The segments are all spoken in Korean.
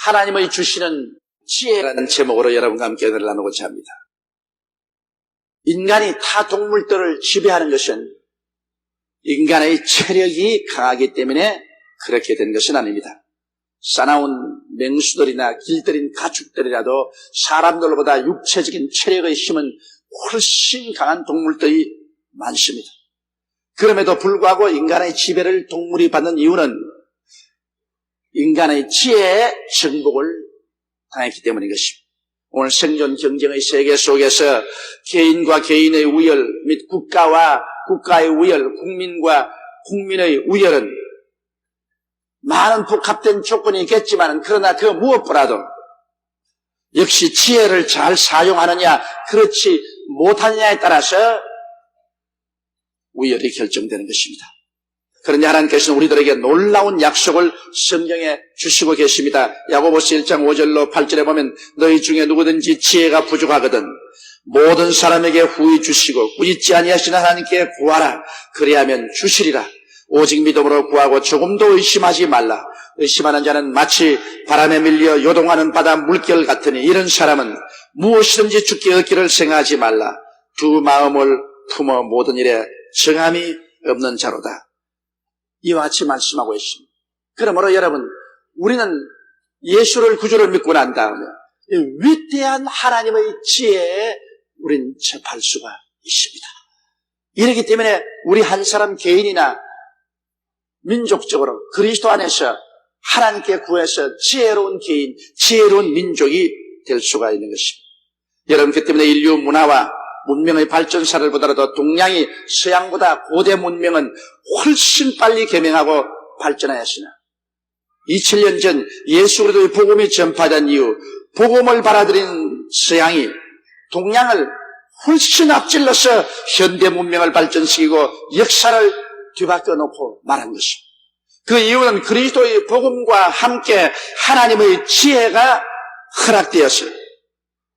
하나님의 주시는 지혜라는 제목으로 여러분과 함께 은혜를 나누고자 합니다. 인간이 타 동물들을 지배하는 것은 인간의 체력이 강하기 때문에 그렇게 된 것은 아닙니다. 싸나운 맹수들이나 길들인 가축들이라도 사람들보다 육체적인 체력의 힘은 훨씬 강한 동물들이 많습니다. 그럼에도 불구하고 인간의 지배를 동물이 받는 이유는 인간의 지혜에 정복을 당했기 때문인 것입니다. 오늘 생존 경쟁의 세계 속에서 개인과 개인의 우열 및 국가와 국가의 우열, 국민과 국민의 우열은 많은 복합된 조건이 있겠지만 그러나 그 무엇보다도 역시 지혜를 잘 사용하느냐 그렇지 못하느냐에 따라서 우열이 결정되는 것입니다. 그런데 하나님께서는 우리들에게 놀라운 약속을 성경에 주시고 계십니다. 야고보서 1장 5절로 8절에 보면 너희 중에 누구든지 지혜가 부족하거든 모든 사람에게 후히 주시고 꾸짖지 아니하시는 하나님께 구하라. 그리하면 주시리라. 오직 믿음으로 구하고 조금도 의심하지 말라. 의심하는 자는 마치 바람에 밀려 요동하는 바다 물결 같으니 이런 사람은 무엇이든지 주께 얻기를 생각하지 말라. 두 마음을 품어 모든 일에 정함이 없는 자로다. 이와 같이 말씀하고 있습니다. 그러므로 여러분, 우리는 예수를 구주를 믿고 난 다음에 위대한 하나님의 지혜에 우리는 접할 수가 있습니다. 이렇기 때문에 우리 한 사람 개인이나 민족적으로 그리스도 안에서 하나님께 구해서 지혜로운 개인, 지혜로운 민족이 될 수가 있는 것입니다. 여러분, 그 때문에 인류 문화와 문명의 발전사를 보더라도 동양이 서양보다 고대 문명은 훨씬 빨리 개명하고 발전하였으나 2000년 전 예수 그리스도의 복음이 전파된 이후 복음을 받아들인 서양이 동양을 훨씬 앞질러서 현대 문명을 발전시키고 역사를 뒤바꿔 놓고 말한 것입니다. 그 이유는 그리스도의 복음과 함께 하나님의 지혜가 허락되었어요.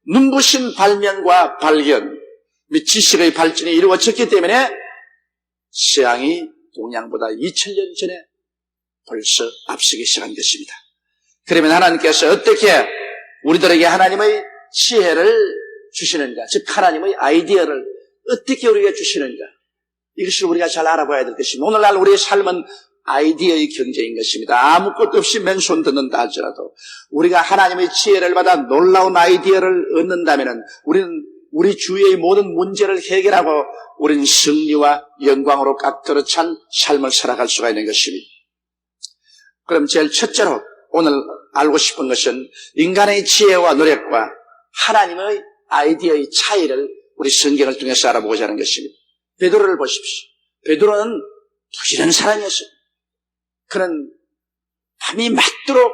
눈부신 발명과 발견 및 지식의 발전이 이루어졌기 때문에 서양이 동양보다 2000년 전에 벌써 앞서기 시작한 것입니다. 그러면 하나님께서 어떻게 우리들에게 하나님의 지혜를 주시는가, 즉 하나님의 아이디어를 어떻게 우리에게 주시는가, 이것을 우리가 잘 알아봐야 될 것입니다. 오늘날 우리의 삶은 아이디어의 경제인 것입니다. 아무것도 없이 맨손 듣는다 할지라도 우리가 하나님의 지혜를 받아 놀라운 아이디어를 얻는다면 우리는 우리 주위의 모든 문제를 해결하고 우리는 승리와 영광으로 깍들어 찬 삶을 살아갈 수가 있는 것입니다. 그럼 제일 첫째로 오늘 알고 싶은 것은 인간의 지혜와 노력과 하나님의 아이디어의 차이를 우리 성경을 통해서 알아보고자 하는 것입니다. 베드로를 보십시오. 베드로는 부지런한 사람이었어요. 그는 밤이 맞도록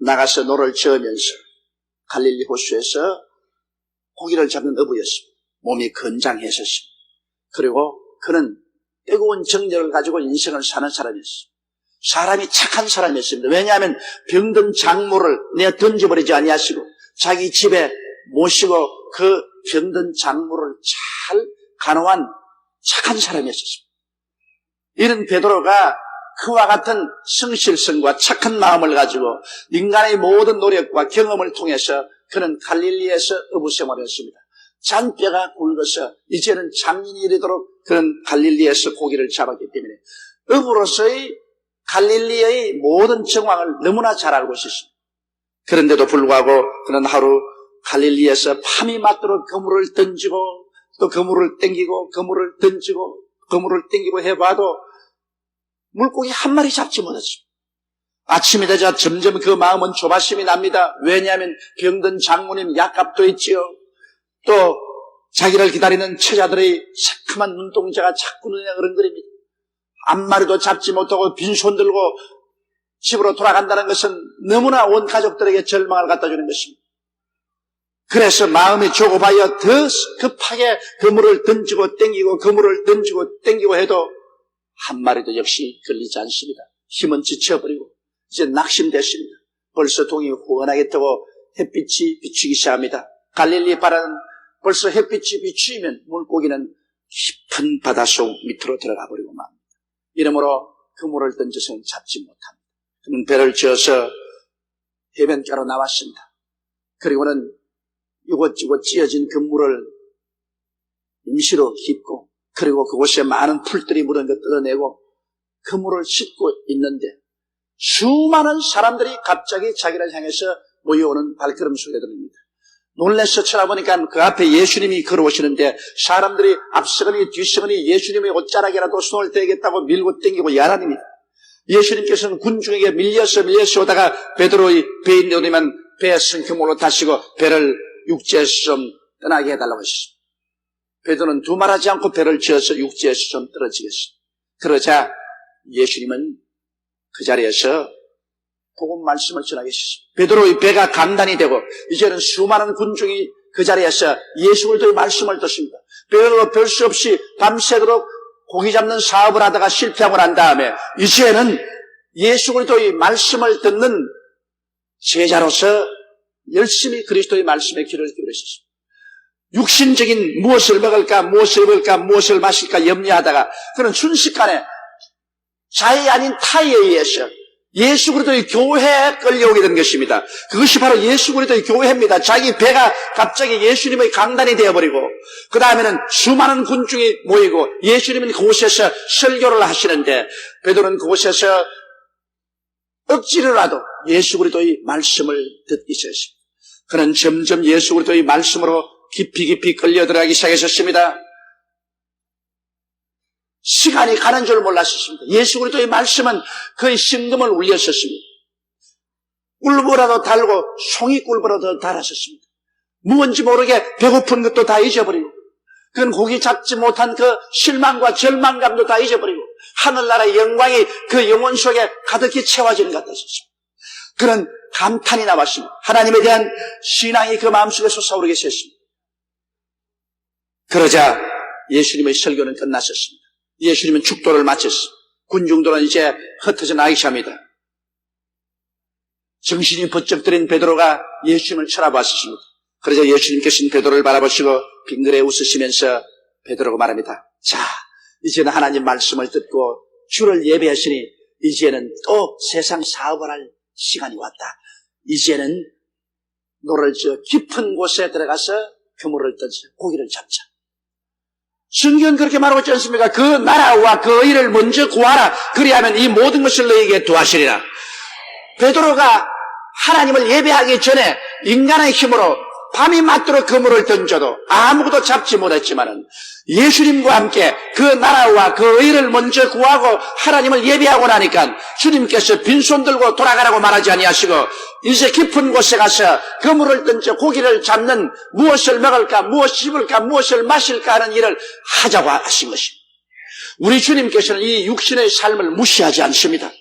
나가서 노를 저으면서 갈릴리 호수에서 고기를 잡는 어부였습니다. 몸이 건장했었습니다. 그리고 그는 뜨거운 정열을 가지고 인생을 사는 사람이었습니다. 사람이 착한 사람이었습니다. 왜냐하면 병든 작물을 내어 던져버리지 아니하시고 자기 집에 모시고 그 병든 작물을 잘 간호한 착한 사람이었습니다. 이런 베드로가 그와 같은 성실성과 착한 마음을 가지고 인간의 모든 노력과 경험을 통해서 그는 갈릴리에서 어부 생활을 했습니다. 잔뼈가 굵어서 이제는 장인이 되도록 그는 갈릴리에서 고기를 잡았기 때문에 어부로서의 갈릴리의 모든 정황을 너무나 잘 알고 있었습니다. 그런데도 불구하고 그는 하루 갈릴리에서 밤이 맞도록 그물을 던지고 또 그물을 땡기고 그물을 던지고 그물을 땡기고 해봐도 물고기 한 마리 잡지 못했습니다. 아침이 되자 점점 그 마음은 조바심이 납니다. 왜냐하면 병든 장모님 약값도 있지요. 또 자기를 기다리는 처자들의 새카만 눈동자가 자꾸 눈에 어른거립니다. 한 마리도 잡지 못하고 빈손 들고 집으로 돌아간다는 것은 너무나 온 가족들에게 절망을 갖다 주는 것입니다. 그래서 마음이 조급하여 더 급하게 그물을 던지고 땡기고 그물을 던지고 땡기고 해도 한 마리도 역시 걸리지 않습니다. 힘은 지쳐버리고 이제 낙심됐습니다. 벌써 동이 후원하게 뜨고 햇빛이 비추기 시작합니다. 갈릴리 바다는 벌써 햇빛이 비추면 물고기는 깊은 바닷속 밑으로 들어가 버리고 맙니다. 이러므로 그물을 던져서는 잡지 못합니다. 그는 배를 지어서 해변가로 나왔습니다. 그리고는 이곳저곳 찢어진 그물을 임시로 깃고, 그리고 그곳에 많은 풀들이 묻은 것 뜯어내고 그물을 싣고 있는데 수많은 사람들이 갑자기 자기를 향해서 모여오는 발걸음 소리가 들립니다. 놀라서 쳐다보니까 그 앞에 예수님이 걸어오시는데 사람들이 앞서거니 뒤서거니 예수님의 옷자락이라도 손을 대겠다고 밀고 땡기고 야란입니다. 예수님께서는 군중에게 밀려서 오다가 베드로의 배에 내리면 배에 쓴 그물로 타시고 배를 육지에서 좀 떠나게 해달라고 했습니다. 베드로는 두말하지 않고 배를 지어서 육지에서 좀 떨어지겠습니다. 그러자 예수님은 그 자리에서 복음 말씀을 전하겠습니다. 베드로의 배가 강단이 되고 이제는 수많은 군중이 그 자리에서 예수 그리스도의 말씀을 듣습니다. 베드로가 별 수 없이 밤새도록 고기 잡는 사업을 하다가 실패하고 난 다음에 이제는 예수 그리스도의 말씀을 듣는 제자로서 열심히 그리스도의 말씀에 귀를 기울였습니다. 육신적인 무엇을 먹을까, 무엇을 입을까, 무엇을 마실까 염려하다가 그는 순식간에 자의 아닌 타에 의해서 예수 그리스도의 교회에 끌려오게 된 것입니다. 그것이 바로 예수 그리스도의 교회입니다. 자기 배가 갑자기 예수님의 강단이 되어버리고 그 다음에는 수많은 군중이 모이고 예수님은 그곳에서 설교를 하시는데 베드로는 그곳에서 억지로라도 예수 그리스도의 말씀을 듣기 시작했습니다. 그는 점점 예수 그리스도의 말씀으로 깊이 끌려 들어가기 시작했습니다. 시간이 가는 줄 몰랐었습니다. 예수 그리스도의 말씀은 그의 심금을 울렸었습니다. 꿀보라도 달고 송이꿀보라도 달았었습니다. 무언지 모르게 배고픈 것도 다 잊어버리고 그건 고기 잡지 못한 그 실망과 절망감도 다 잊어버리고 하늘나라의 영광이 그 영혼 속에 가득히 채워지는 것 같았습니다. 그런 감탄이 나왔습니다. 하나님에 대한 신앙이 그 마음속에 솟아오르게 됐습니다. 그러자 예수님의 설교는 끝났었습니다. 예수님은 축도를 마쳤습니다. 군중들은 이제 흩어져 나가기 시작합니다. 정신이 번쩍 들인 베드로가 예수님을 쳐다봤습니다. 그러자 예수님께서는 베드로를 바라보시고 빙그레 웃으시면서 베드로가 말합니다. 자, 이제는 하나님 말씀을 듣고 주를 예배하시니 이제는 또 세상 사업을 할 시간이 왔다. 이제는 노를 지어 깊은 곳에 들어가서 그물을 던져 고기를 잡자. 성경은 그렇게 말하고 있지 않습니까? 그 나라와 그 의를 먼저 구하라. 그리하면 이 모든 것을 너에게 도하시리라. 베드로가 하나님을 예배하기 전에 인간의 힘으로 밤이 맞도록 그물을 던져도 아무것도 잡지 못했지만은 예수님과 함께 그 나라와 그 의를 먼저 구하고 하나님을 예배하고 나니까 주님께서 빈손 들고 돌아가라고 말하지 아니하시고 이제 깊은 곳에 가서 그물을 던져 고기를 잡는 무엇을 먹을까, 무엇을 입을까, 무엇을 마실까 하는 일을 하자고 하신 것입니다. 우리 주님께서는 이 육신의 삶을 무시하지 않습니다.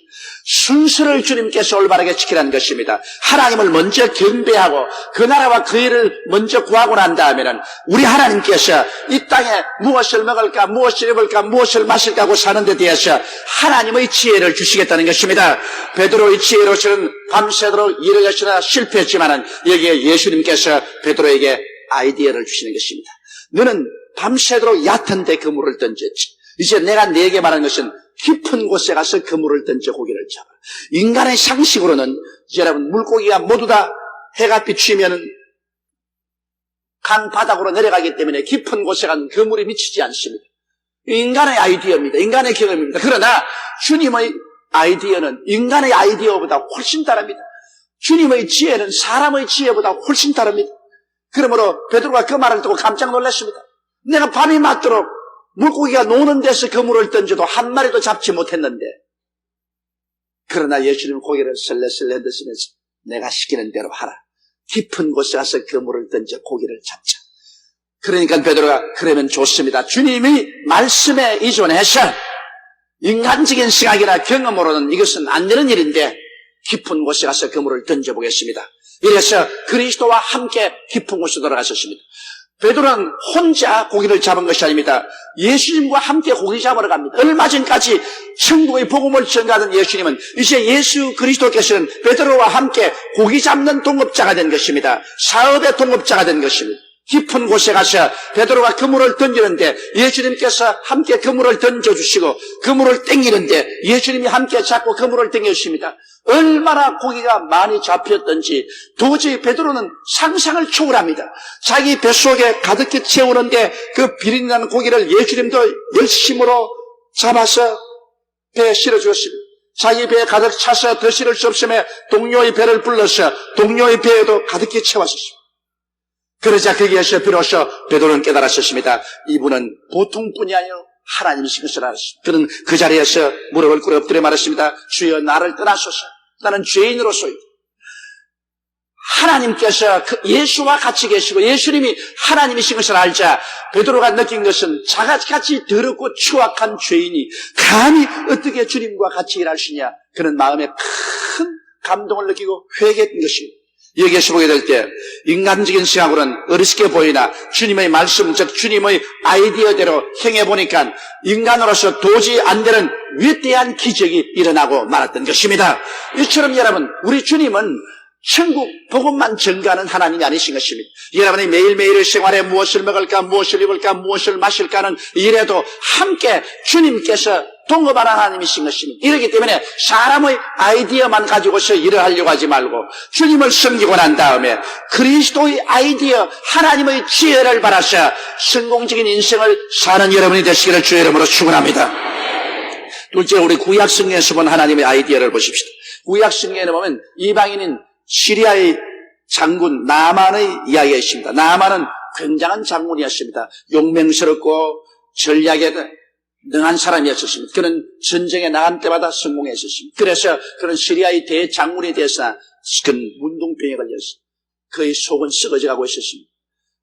순서를 주님께서 올바르게 지키라는 것입니다. 하나님을 먼저 경배하고 그 나라와 그 일을 먼저 구하고 난 다음에는 우리 하나님께서 이 땅에 무엇을 먹을까, 무엇을 입을까, 무엇을 마실까 하고 사는 데 대해서 하나님의 지혜를 주시겠다는 것입니다. 베드로의 지혜로서는 밤새도록 일을 하시나 실패했지만은 여기에 예수님께서 베드로에게 아이디어를 주시는 것입니다. 너는 밤새도록 얕은 데 그물을 던졌지. 이제 내가 네게 말하는 것은 깊은 곳에 가서 그물을 던져 고기를 잡아. 인간의 상식으로는 여러분 물고기가 모두 다 해가 비추면은 강 바닥으로 내려가기 때문에 깊은 곳에 간 그물이 미치지 않습니다. 인간의 아이디어입니다. 인간의 경험입니다. 그러나 주님의 아이디어는 인간의 아이디어보다 훨씬 다릅니다. 주님의 지혜는 사람의 지혜보다 훨씬 다릅니다. 그러므로 베드로가 그 말을 듣고 깜짝 놀랐습니다. 내가 밤이 맞도록 물고기가 노는 데서 그물을 던져도 한 마리도 잡지 못했는데 그러나 예수님은 고개를 설레설레 드시면서 내가 시키는 대로 하라. 깊은 곳에 가서 그물을 던져 고기를 잡자. 그러니까 베드로가 그러면 좋습니다. 주님이 말씀에 의존해서 인간적인 생각이나 경험으로는 이것은 안 되는 일인데 깊은 곳에 가서 그물을 던져보겠습니다. 이래서 그리스도와 함께 깊은 곳에 돌아가셨습니다. 베드로는 혼자 고기를 잡은 것이 아닙니다. 예수님과 함께 고기 잡으러 갑니다. 얼마 전까지 천국의 복음을 전가하던 예수님은 이제 예수 그리스도께서는 베드로와 함께 고기 잡는 동업자가 된 것입니다. 사업의 동업자가 된 것입니다. 깊은 곳에 가서 베드로가 그물을 던지는데 예수님께서 함께 그물을 던져주시고 그물을 땡기는데 예수님이 함께 잡고 그물을 땡겨주십니다. 얼마나 고기가 많이 잡혔던지 도저히 베드로는 상상을 초월합니다. 자기 뱃속에 가득히 채우는데 그 비린내 나는 고기를 예수님도 열심으로 잡아서 배에 실어주었습니다. 자기 배에 가득 차서 더 실을 수 없음에 동료의 배를 불러서 동료의 배에도 가득히 채웠었습니다. 그러자 거기에서 비로소 베드로는 깨달았었습니다. 이분은 보통 분이 아니라 하나님이신 것을 알았습니다. 그는 그 자리에서 무릎을 꿇어 엎드려 말했습니다. 주여 나를 떠나소서. 나는 죄인으로소이다. 하나님께서 예수와 같이 계시고 예수님이 하나님이신 것을 알자 베드로가 느낀 것은 자기같이 더럽고 추악한 죄인이 감히 어떻게 주님과 같이 일할 수 있냐. 그는 마음에 큰 감동을 느끼고 회개했던 것입니다. 여기에서 보게 될 때 인간적인 생각으로는 어리석게 보이나 주님의 말씀, 즉 주님의 아이디어대로 행해보니까 인간으로서 도저히 안 되는 위대한 기적이 일어나고 말았던 것입니다. 이처럼 여러분, 우리 주님은 천국 복음만 전가하는 하나님이 아니신 것입니다. 여러분이 매일매일의 생활에 무엇을 먹을까, 무엇을 입을까, 무엇을 마실까는 이래도 함께 주님께서 동업하는 하나님이신 것입니다. 이렇기 때문에 사람의 아이디어만 가지고서 일을 하려고 하지 말고 주님을 섬기고 난 다음에 그리스도의 아이디어, 하나님의 지혜를 받아서 성공적인 인생을 사는 여러분이 되시기를 주의 이름으로 축원합니다. 둘째, 우리 구약 성경에서 본 하나님의 아이디어를 보십시다. 구약 성경에 보면 이방인인 시리아의 장군 나만의 이야기가 있습니다. 나만은 굉장한 장군이었습니다. 용맹스럽고 전략에 능한 사람이었습니다. 그는 전쟁에 나간 때마다 성공했었습니다. 그래서 그는 시리아의 대장군이 되었으나 그는 문둥병에 걸렸습니다. 그의 속은 썩어져 가고 있었습니다.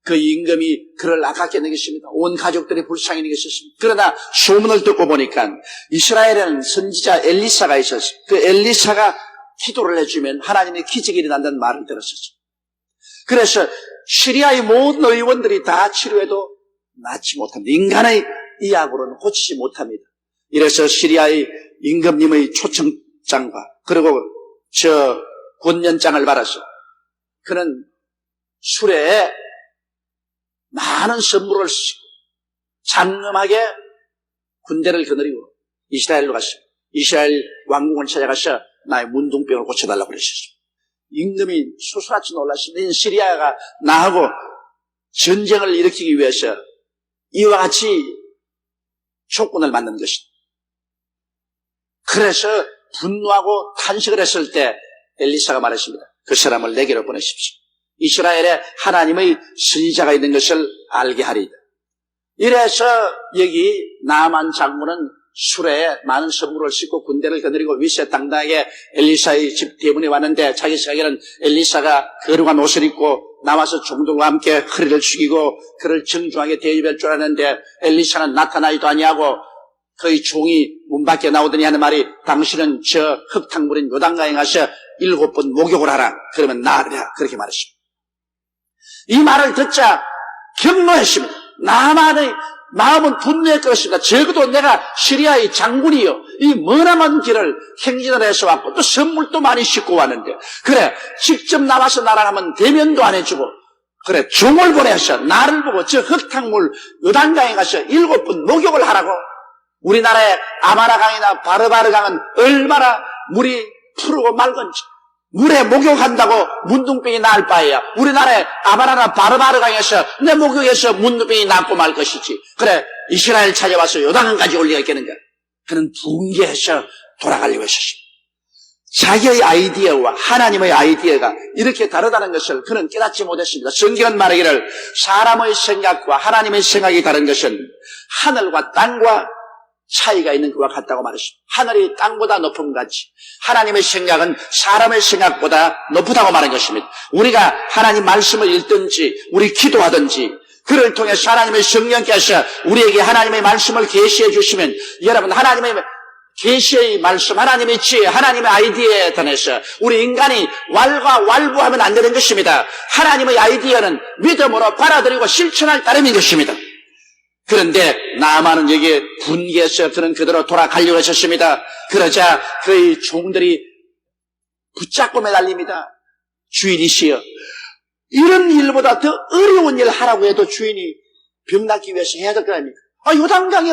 그 임금이 그를 아깝게 느꼈습니다. 온 가족들이 불쌍히 느꼈습니다. 그러나 소문을 듣고 보니까 이스라엘에는 선지자 엘리사가 있었습니다. 그 엘리사가 기도를 해주면 하나님의 기적이 일어난다는 말을 들었었죠. 그래서 시리아의 모든 의원들이 다 치료해도 낫지 못합니다. 인간의 이약으로는 고치지 못합니다. 이래서 시리아의 임금님의 초청장과 그리고 저 권면장을 받아서 그는 수레에 많은 선물을 쓰고 장엄하게 군대를 거느리고 이스라엘로 갔습니다. 이스라엘 왕궁을 찾아가서 나의 문둥병을 고쳐달라고 그러셨습니다. 임금이 소스라치 놀랐습니다. 시리아가 나하고 전쟁을 일으키기 위해서 이와 같이 조건을 만든 것이다. 그래서 분노하고 탄식을 했을 때 엘리사가 말했습니다. 그 사람을 내게로 보내십시오. 이스라엘에 하나님의 선지자가 있는 것을 알게 하리이다. 이래서 여기 나만 장군은 수레에 많은 선물을 싣고 군대를 거느리고 위세당당하게 엘리사의 집 대문에 왔는데 자기 생각에는 엘리사가 거룩한 옷을 입고 나와서 종들과 함께 허리를 숙이고 그를 정중하게 대접할 줄 알았는데 엘리사는 나타나지도 아니하고 그의 종이 문 밖에 나오더니 하는 말이 당신은 저 흙탕물인 요단강에 가서 7번 목욕을 하라. 그러면 나으리라. 그렇게 말했습니다. 이 말을 듣자 경노했습니다. 나만의 마음은 분노할 것입니다. 적어도 내가 시리아의 장군이요. 이 머나먼 길을 행진을 해서 왔고 또 선물도 많이 싣고 왔는데 그래 직접 나와서 나랑 하면 대면도 안 해주고 그래 종을 보내서 나를 보고 저 흙탕물 요단강에 가서 7번 목욕을 하라고. 우리나라의 아마라강이나 바르바르강은 얼마나 물이 푸르고 맑은지 물에 목욕한다고 문둥병이 나을 바에야 우리나라의 아마라나 바르바르강에서 내 목욕해서 문둥병이 낫고 말 것이지. 그래 이스라엘 찾아와서 요단강까지 올리가 있겠는가. 그는 붕괴해서 돌아가려고 했었습니다. 자기의 아이디어와 하나님의 아이디어가 이렇게 다르다는 것을 그는 깨닫지 못했습니다. 성경은 말하기를 사람의 생각과 하나님의 생각이 다른 것은 하늘과 땅과 차이가 있는 것과 같다고 말했습니다. 하늘이 땅보다 높음 같이 하나님의 생각은 사람의 생각보다 높다고 말한 것입니다. 우리가 하나님 말씀을 읽든지 우리 기도하든지 그를 통해서 하나님의 성령께서 우리에게 하나님의 말씀을 계시해 주시면 여러분 하나님의 계시의 말씀, 하나님의 지혜, 하나님의 아이디어에 관해서 우리 인간이 왈가왈부하면 안 되는 것입니다. 하나님의 아이디어는 믿음으로 받아들이고 실천할 따름인 것입니다. 그런데 나만은 여기에 분개해서 그는 그대로 돌아가려고 했었습니다. 그러자 그의 종들이 붙잡고 매달립니다. 주인이시여, 이런 일보다 더 어려운 일 하라고 해도 주인이 병 낫기 위해서 해야 될 거 아닙니까? 요단강에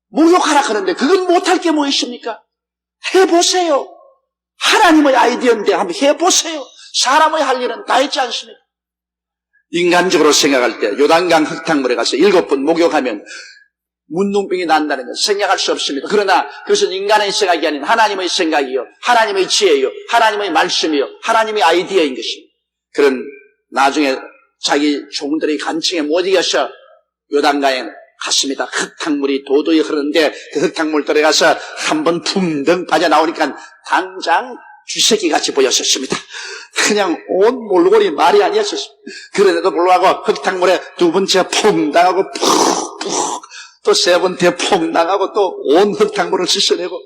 목욕하라 그러는데 그건 못할 게 뭐 있습니까? 해보세요. 하나님의 아이디어인데 한번 해보세요. 사람의 할 일은 다 있지 않습니까? 인간적으로 생각할 때 요단강 흙탕물에 가서 7번 목욕하면 문둥병이 난다는 건 생각할 수 없습니다. 그러나 그것은 인간의 생각이 아닌 하나님의 생각이요, 하나님의 지혜요, 하나님의 말씀이요, 하나님의 아이디어인 것입니다. 그런 나중에 자기 종들의 간청에 못 이겨서 요단강에 갔습니다. 흙탕물이 도도히 흐르는데 그 흙탕물 들어가서 한번 풍덩 빠져나오니까 당장 쥐새끼같이 보였었습니다. 그냥 온 몰골이 말이 아니었었습니다. 그런데도 불구하고 흙탕물에 2번째 퐁당하고 푹푹 또 3번째 퐁당하고 또 온 흙탕물을 씻어내고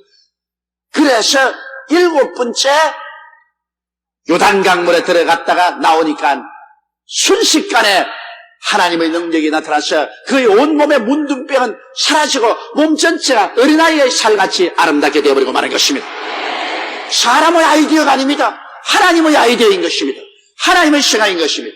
그래서 7번째 요단강물에 들어갔다가 나오니까 순식간에 하나님의 능력이 나타나서 그의 온몸의 문둥병은 사라지고 몸 전체가 어린아이의 살같이 아름답게 되어버리고 마는 것입니다. 사람의 아이디어가 아닙니다. 하나님의 아이디어인 것입니다. 하나님의 생각인 것입니다.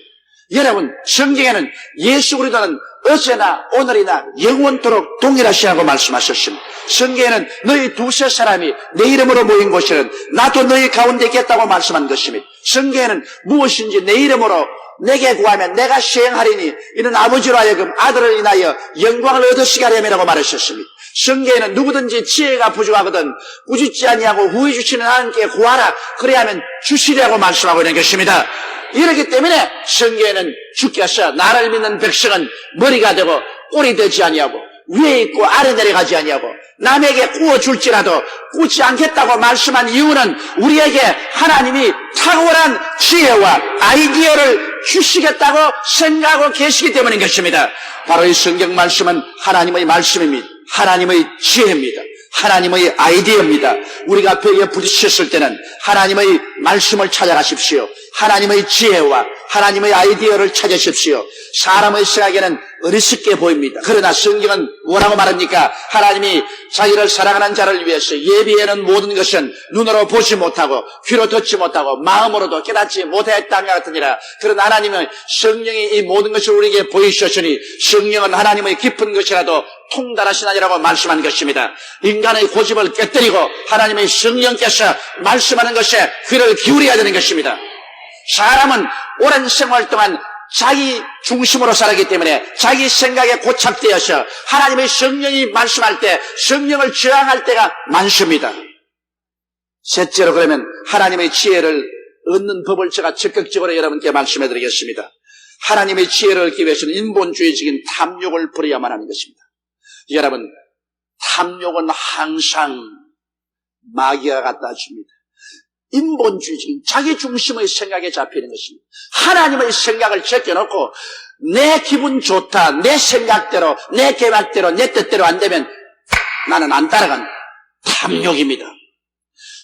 여러분, 성경에는 예수 그리스도는 어제나 오늘이나 영원토록 동일하시라고 말씀하셨습니다. 성경에는 너희 2-3 사람이 내 이름으로 모인 곳에는 나도 너희 가운데 있겠다고 말씀한 것입니다. 성경에는 무엇인지 내 이름으로 내게 구하면 내가 시행하리니 이는 아버지로 하여금 아들을 인하여 영광을 얻으시게 하려면이라고 말하셨습니다. 성경에는 누구든지 지혜가 부족하거든 꾸짖지 아니하고 후히 주시는 하나님께 구하라 그래야만 주시리라고 말씀하고 있는 것입니다. 이렇기 때문에 성경에는 주께서 나를 믿는 백성은 머리가 되고 꼴이 되지 아니하고 위에 있고 아래 내려가지 아니하고 남에게 구워줄지라도 꾸지 않겠다고 말씀한 이유는 우리에게 하나님이 탁월한 지혜와 아이디어를 주시겠다고 생각하고 계시기 때문인 것입니다. 바로 이 성경 말씀은 하나님의 말씀입니다. 하나님의 지혜입니다. 하나님의 아이디어입니다. 우리가 벽에 부딪혔을 때는 하나님의 말씀을 찾아가십시오. 하나님의 지혜와 하나님의 아이디어를 찾으십시오. 사람의 생각에는 어리석게 보입니다. 그러나 성경은 뭐라고 말합니까? 하나님이 자기를 사랑하는 자를 위해서 예비해놓은 모든 것은 눈으로 보지 못하고 귀로 듣지 못하고 마음으로도 깨닫지 못했다는 것 같으니라. 그러나 하나님은 성령이 이 모든 것을 우리에게 보이셨으니 성령은 하나님의 깊은 것이라도 통달하시나니라고 말씀한 것입니다. 인간의 고집을 깨뜨리고 하나님의 성령께서 말씀하는 것에 귀를 기울여야 되는 것입니다. 사람은 오랜 생활 동안 자기 중심으로 살았기 때문에 자기 생각에 고착되어서 하나님의 성령이 말씀할 때 성령을 저항할 때가 많습니다. 셋째로 그러면 하나님의 지혜를 얻는 법을 제가 적극적으로 여러분께 말씀해 드리겠습니다. 하나님의 지혜를 얻기 위해서는 인본주의적인 탐욕을 버려야만 하는 것입니다. 여러분, 탐욕은 항상 마귀가 갖다 줍니다. 인본주의적인 자기 중심의 생각에 잡히는 것입니다. 하나님의 생각을 제껴놓고 내 기분 좋다, 내 생각대로, 내 계획대로, 내 뜻대로 안 되면 나는 안 따라간 탐욕입니다.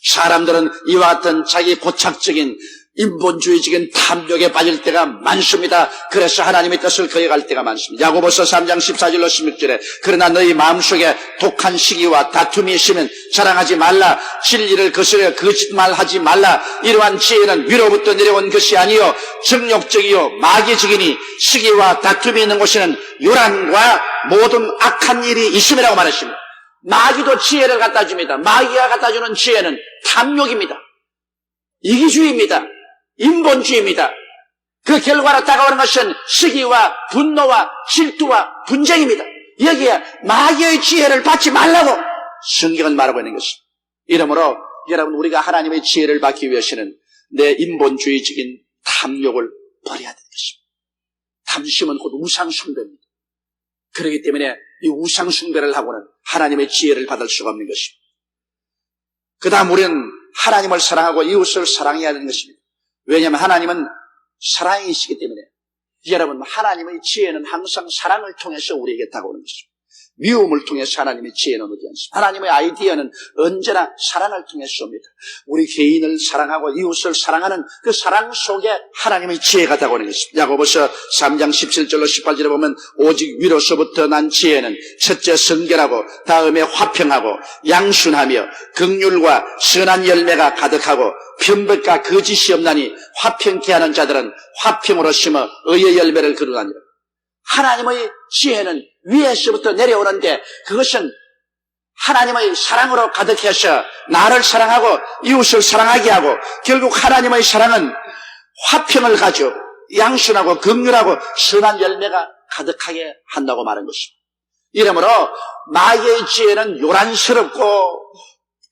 사람들은 이와 같은 자기 고착적인 인본주의적인 탐욕에 빠질 때가 많습니다. 그래서 하나님의 뜻을 거역할 때가 많습니다. 야고보서 3장 14절로 16절에 그러나 너희 마음속에 독한 시기와 다툼이 있으면 자랑하지 말라. 진리를 거스려 거짓말하지 말라. 이러한 지혜는 위로부터 내려온 것이 아니요 정욕적이요 마귀적이니 시기와 다툼이 있는 곳에는 요란과 모든 악한 일이 있음이라고 말했습니다. 마귀도 지혜를 갖다 줍니다. 마귀가 갖다 주는 지혜는 탐욕입니다. 이기주의입니다. 인본주의입니다. 그 결과로 다가오는 것은 시기와 분노와 질투와 분쟁입니다. 여기에 마귀의 지혜를 받지 말라고 성경은 말하고 있는 것입니다. 이러므로 여러분 우리가 하나님의 지혜를 받기 위해서는 내 인본주의적인 탐욕을 버려야 되는 것입니다. 탐심은 곧 우상숭배입니다. 그렇기 때문에 이 우상숭배를 하고는 하나님의 지혜를 받을 수가 없는 것입니다. 그 다음 우리는 하나님을 사랑하고 이웃을 사랑해야 되는 것입니다. 왜냐하면 하나님은 사랑이시기 때문에 여러분 하나님의 지혜는 항상 사랑을 통해서 우리에게 다가오는 것입니다. 미움을 통해서 하나님의 지혜는 오지 않습니다. 하나님의 아이디어는 언제나 사랑을 통해서 옵니다. 우리 개인을 사랑하고 이웃을 사랑하는 그 사랑 속에 하나님의 지혜가 다가오는 것입니다. 야고보서 3장 17절로 18절에 보면 오직 위로서부터 난 지혜는 첫째 성결하고 다음에 화평하고 양순하며 긍휼과 선한 열매가 가득하고 편법과 거짓이 없나니 화평케 하는 자들은 화평으로 심어 의의 열매를 거두나니라. 하나님의 지혜는 위에서부터 내려오는데 그것은 하나님의 사랑으로 가득해서 나를 사랑하고 이웃을 사랑하게 하고 결국 하나님의 사랑은 화평을 가지고 양순하고 긍휼하고 선한 열매가 가득하게 한다고 말한 것입니다. 이러므로 마귀의 지혜는 요란스럽고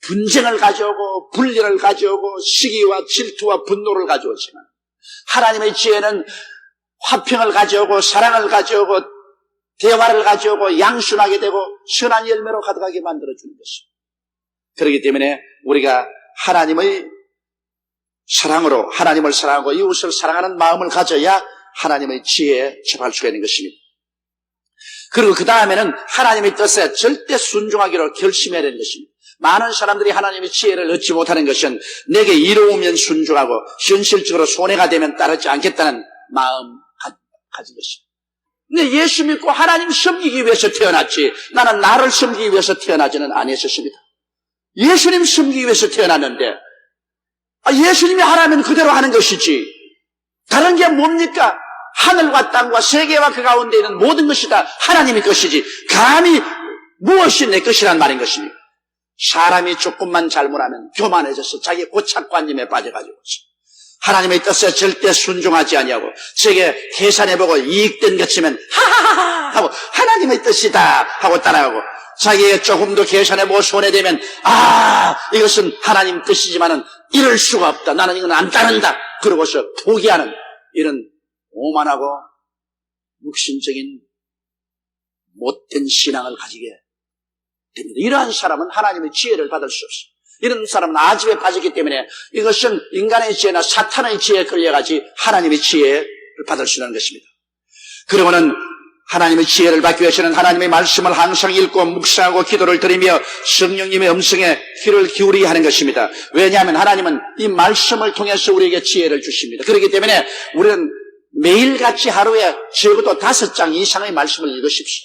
분쟁을 가져오고 분리를 가져오고 시기와 질투와 분노를 가져오지만 하나님의 지혜는 화평을 가져오고 사랑을 가져오고 대화를 가져오고 양순하게 되고 선한 열매로 가득하게 만들어주는 것입니다. 그렇기 때문에 우리가 하나님의 사랑으로 하나님을 사랑하고 이웃을 사랑하는 마음을 가져야 하나님의 지혜에 접할 수가 있는 것입니다. 그리고 그 다음에는 하나님의 뜻에 절대 순종하기로 결심해야 되는 것입니다. 많은 사람들이 하나님의 지혜를 얻지 못하는 것은 내게 이로우면 순종하고 현실적으로 손해가 되면 따르지 않겠다는 마음 가진 것입니다. 근데 예수 믿고 하나님 섬기기 위해서 태어났지 나는 나를 섬기기 위해서 태어나지는 아니었습니다. 예수님 섬기기 위해서 태어났는데 예수님이 하라면 그대로 하는 것이지 다른 게 뭡니까? 하늘과 땅과 세계와 그 가운데 있는 모든 것이 다 하나님의 것이지 감히 무엇이 내 것이란 말인 것입니다. 사람이 조금만 잘못하면 교만해져서 자기 고착관념에 빠져가지고 하나님의 뜻에 절대 순종하지 아니하고 제게 계산해보고 이익된 것이면 하하하 하고 하나님의 뜻이다 하고 따라가고 자기에게 조금 더 계산해보고 손해되면 이것은 하나님 뜻이지만은 이럴 수가 없다. 나는 이건 안 따른다. 그러고서 포기하는 이런 오만하고 육신적인 못된 신앙을 가지게 됩니다. 이러한 사람은 하나님의 지혜를 받을 수 없습니다. 이런 사람은 아집에 빠졌기 때문에 이것은 인간의 지혜나 사탄의 지혜에 끌려가지 하나님의 지혜를 받을 수 있는 것입니다. 그러면은 하나님의 지혜를 받기 위해서는 하나님의 말씀을 항상 읽고 묵상하고 기도를 드리며 성령님의 음성에 귀를 기울이게 하는 것입니다. 왜냐하면 하나님은 이 말씀을 통해서 우리에게 지혜를 주십니다. 그렇기 때문에 우리는 매일같이 하루에 적어도 5장 이상의 말씀을 읽으십시오.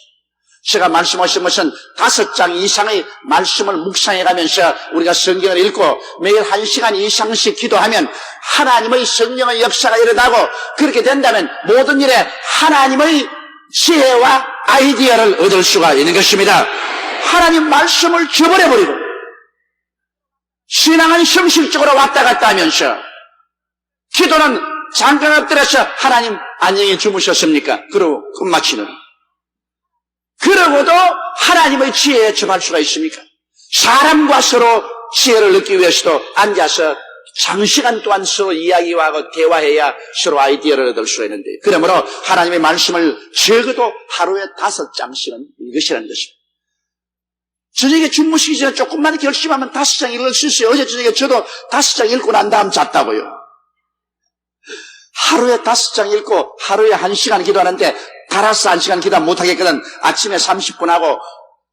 제가 말씀하신 것은 5장 이상의 말씀을 묵상해 가면서 우리가 성경을 읽고 매일 1시간 이상씩 기도하면 하나님의 성령의 역사가 일어나고 그렇게 된다면 모든 일에 하나님의 지혜와 아이디어를 얻을 수가 있는 것입니다. 하나님 말씀을 저버려버리고 신앙은 형식적으로 왔다 갔다 하면서 기도는 잠깐 엎드려서 하나님 안녕히 주무셨습니까? 그러고 끝마치는 그러고도 하나님의 지혜에 접할 수가 있습니까? 사람과 서로 지혜를 얻기 위해서도 앉아서 장시간 동안 서로 이야기하고 대화해야 서로 아이디어를 얻을 수가 있는데 그러므로 하나님의 말씀을 적어도 하루에 5장씩은 읽으시라는 것입니다. 저녁에 주무시기 전에 조금만 결심하면 5장 읽을 수 있어요. 어제 저녁에 저도 5장 읽고 난 다음 잤다고요. 하루에 5장 읽고 하루에 1시간 기도하는데 달아서 1시간 기도 못하겠거든. 아침에 30분 하고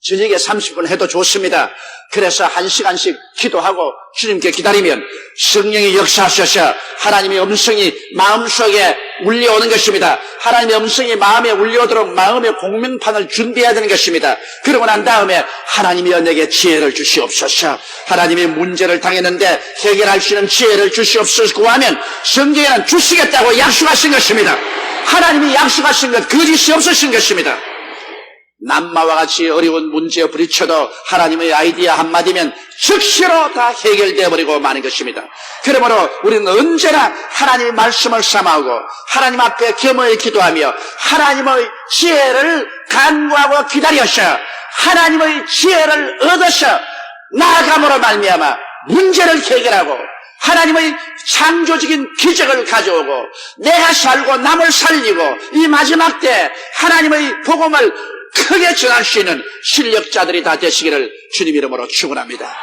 저녁에 30분 해도 좋습니다. 그래서 1시간씩 기도하고 주님께 기다리면 성령이 역사하셔서 하나님의 음성이 마음속에 울려오는 것입니다. 하나님의 음성이 마음에 울려오도록 마음의 공명판을 준비해야 되는 것입니다. 그러고 난 다음에 하나님이여 내게 지혜를 주시옵소서. 하나님이 문제를 당했는데 해결할 수 있는 지혜를 주시옵소서 구하면 성경에는 주시겠다고 약속하신 것입니다. 하나님이 약속하신 것 거짓이 없으신 것입니다. 남마와 같이 어려운 문제에 부딪혀도 하나님의 아이디어 한마디면 즉시로 다 해결되어 버리고 마는 것입니다. 그러므로 우리는 언제나 하나님의 말씀을 삼아오고 하나님 앞에 겸허히 기도하며 하나님의 지혜를 간구하고 기다려서 하나님의 지혜를 얻어서 나아감으로 말미암아 문제를 해결하고 하나님의 창조적인 기적을 가져오고 내가 살고 남을 살리고 이 마지막 때 하나님의 복음을 크게 전할 수 있는 실력자들이 다 되시기를 주님 이름으로 축원합니다.